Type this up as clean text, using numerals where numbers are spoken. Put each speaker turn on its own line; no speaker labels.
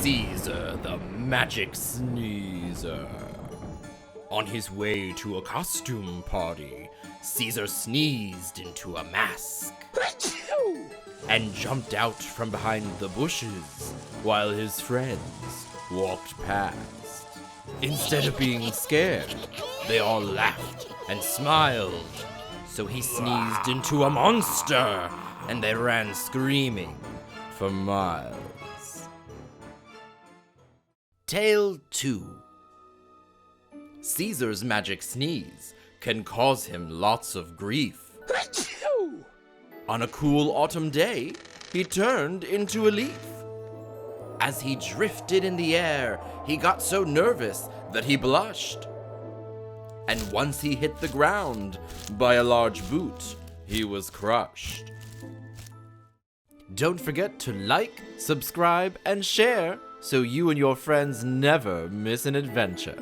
Cesar the Magic Sneezer. On his way to a costume party, Cesar sneezed into a mask and jumped out from behind the bushes while his friends walked past. Instead of being scared, they all laughed and smiled. So he sneezed into a monster, and they ran screaming for miles. Tale 2. Cesar's magic sneeze can cause him lots of grief. On a cool autumn day, he turned into a leaf. As he drifted in the air, he got so nervous that he blushed. And once he hit the ground by a large boot, he was crushed. Don't forget to like, subscribe, and share so you and your friends never miss an adventure.